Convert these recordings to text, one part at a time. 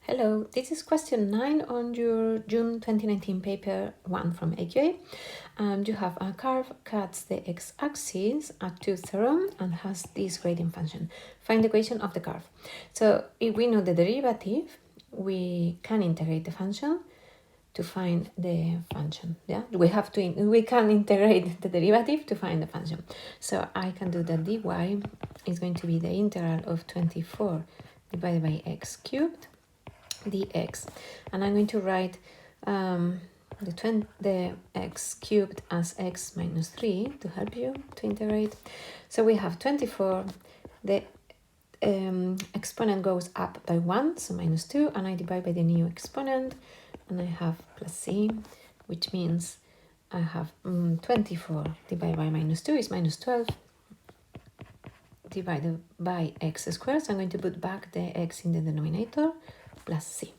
Hello, this is question 9 on your June 2019 paper 1 from AQA. You have a curve cuts the x-axis at 2, 0 and has this gradient function. Find the equation of the curve. So if we know the derivative, we can integrate the function to find the function. Yeah, we can integrate the derivative to find the function. So I can do that dy is going to be the integral of 24 divided by x cubed dx, and I'm going to write the x cubed as x minus 3 to help you to integrate. So we have 24, the exponent goes up by 1, so minus 2, and I divide by the new exponent, and I have plus c, which means I have 24 divided by minus 2 is minus 12 divided by x squared. So I'm going to put back the x in the denominator plus c.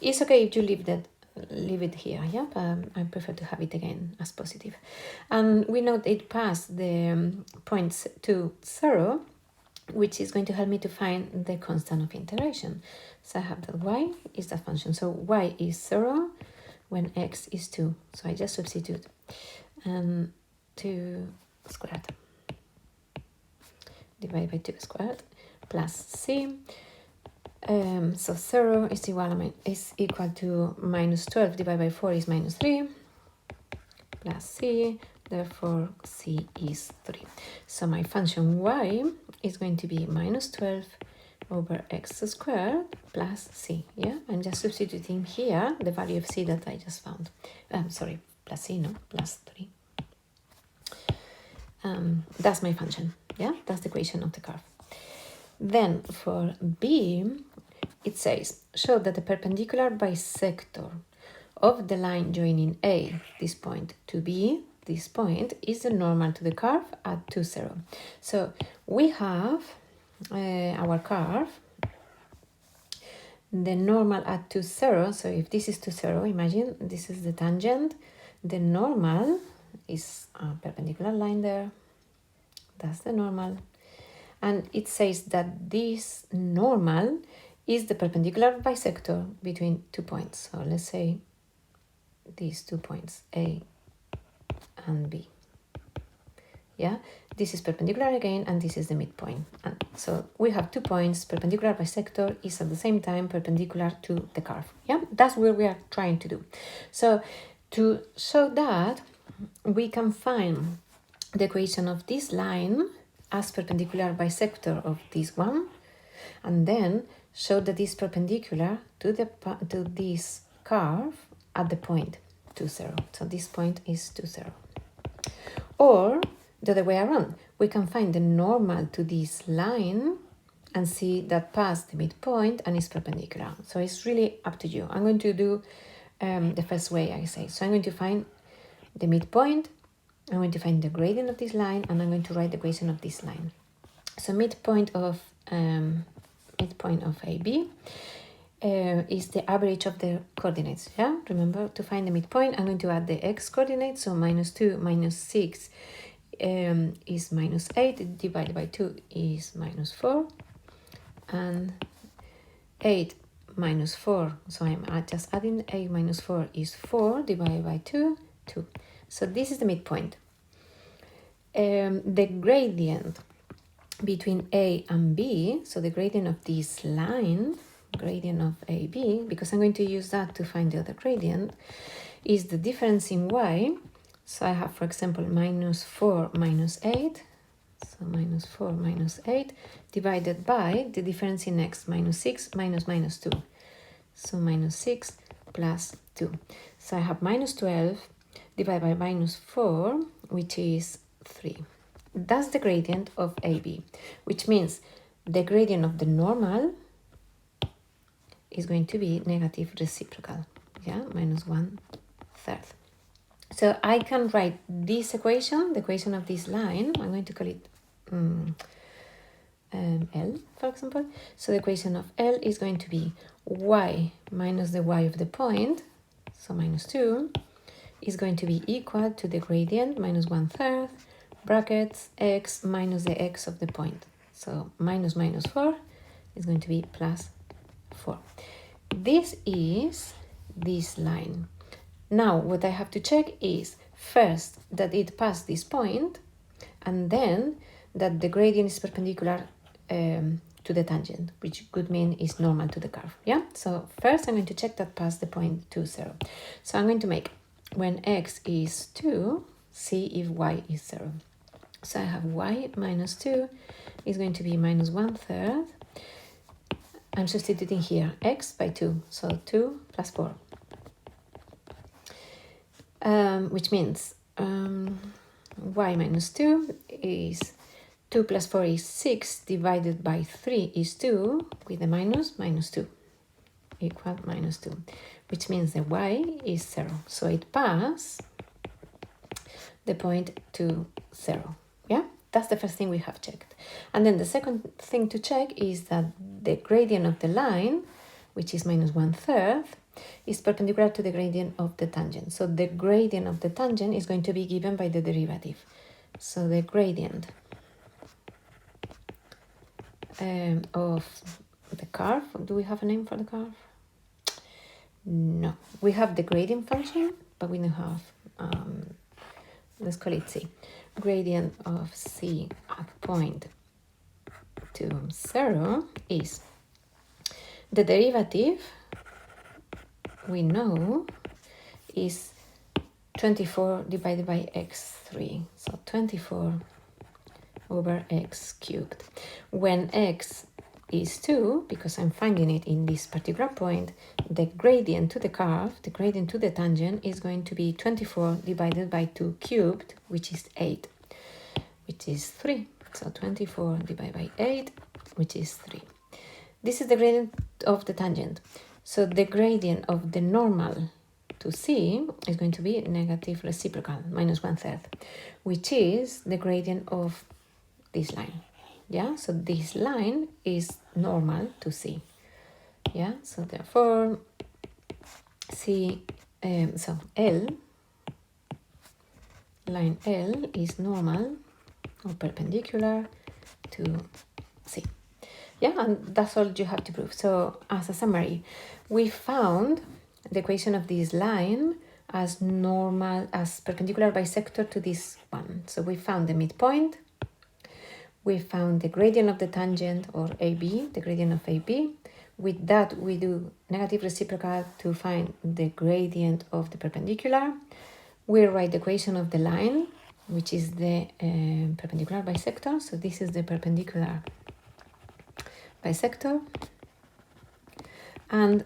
It's okay if you leave it here, yeah, but I prefer to have it again as positive. And we know that it passed the points to 0, which is going to help me to find the constant of integration. So I have that y is that function. So y is 0 when x is 2. So I just substitute 2 squared divided by 2 squared plus c. So 0 is equal to minus 12 divided by 4 is minus 3 plus c, therefore c is 3. So my function y is going to be minus 12 over x squared plus c. Yeah, I'm just substituting here the value of c that I just found. Plus c, no, plus 3. That's my function. Yeah, that's the equation of the curve. Then for b, it says, show that the perpendicular bisector of the line joining A, this point, to B, this point, is the normal to the curve at 2, 0. So we have our curve, the normal at 2, 0. So if this is 2, 0, imagine this is the tangent. The normal is a perpendicular line there. That's the normal. And it says that this normal is the perpendicular bisector between 2 points. So let's say these 2 points, A and B. Yeah, this is perpendicular again, and this is the midpoint. And so we have 2 points, perpendicular bisector is at the same time perpendicular to the curve. Yeah, that's what we are trying to do. So to show that, we can find the equation of this line as perpendicular bisector of this one, and then show that is perpendicular to this curve at the point 2, 0. So this point is 2, 0. Or the other way around, we can find the normal to this line and see that past the midpoint and is perpendicular. So it's really up to you. I'm going to do the first way I say. So I'm going to find the midpoint, I'm going to find the gradient of this line, and I'm going to write the equation of this line. So midpoint of AB is the average of the coordinates. Yeah, remember to find the midpoint, I'm going to add the x coordinates. So minus 2 minus 6 is minus 8 divided by 2 is minus 4, and 8 minus 4. So I'm just adding 8 minus 4 is 4 divided by 2, 2. So this is the midpoint. The gradient between A and B, so the gradient of this line, gradient of AB, because I'm going to use that to find the other gradient, is the difference in y. So I have, for example, minus 4 minus 8, so minus 4 minus 8, divided by the difference in x, minus 6 minus minus 2. So minus 6 plus 2. So I have minus 12 divided by minus 4, which is 3. That's the gradient of AB, which means the gradient of the normal is going to be negative reciprocal, yeah, minus 1/3. So I can write this equation, the equation of this line, I'm going to call it L, for example. So the equation of L is going to be y minus the y of the point, so minus 2, is going to be equal to the gradient minus 1/3 brackets x minus the x of the point. So minus minus 4 is going to be plus 4. this is this line. Now what I have to check is first that it passed this point, and then that the gradient is perpendicular to the tangent, which could mean is normal to the curve. Yeah, so first I'm going to check that past the point 2, 0. So I'm going to make, when x is 2, see if y is 0. So I have y minus 2 is going to be minus 1/3. I'm substituting here x by 2, so 2 plus 4. Which means y minus 2 is 2 plus 4 is 6, divided by 3 is 2, with a minus, minus 2, equal minus 2, which means the y is 0. So it passed the point 2, 0. Yeah, that's the first thing we have checked. And then the second thing to check is that the gradient of the line, which is minus 1/3, is perpendicular to the gradient of the tangent. So the gradient of the tangent is going to be given by the derivative. So the gradient of the curve, do we have a name for the curve? No, we have the gradient function, but we don't have, let's call it C. Gradient of C at point 2, 0 is the derivative, we know, is 24 divided by x3, so 24 over x cubed. When x is 2, because I'm finding it in this particular point, the gradient to the curve, the gradient to the tangent, is going to be 24 divided by 2 cubed, which is 8, which is 3. So 24 divided by 8, which is 3. This is the gradient of the tangent. So the gradient of the normal to C is going to be negative reciprocal, minus 1/3, which is the gradient of this line. Yeah, so this line is normal to C. Yeah, so therefore C, so L, line L is normal or perpendicular to C. Yeah, and that's all you have to prove. So as a summary, we found the equation of this line as normal, as perpendicular bisector to this one. So we found the midpoint, we found the gradient of the tangent, or AB, the gradient of AB. With that, we do negative reciprocal to find the gradient of the perpendicular. We write the equation of the line, which is the perpendicular bisector. So this is the perpendicular bisector. And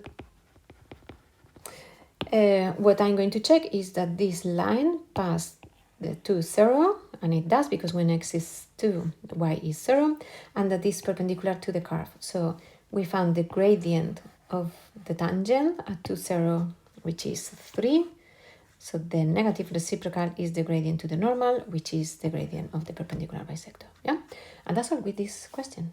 what I'm going to check is that this line passed the 2, 0, and it does because when x is 2, y is 0, and that is perpendicular to the curve. So we found the gradient of the tangent at 2, 0, which is 3. So the negative reciprocal is the gradient to the normal, which is the gradient of the perpendicular bisector. Yeah, and that's all with this question.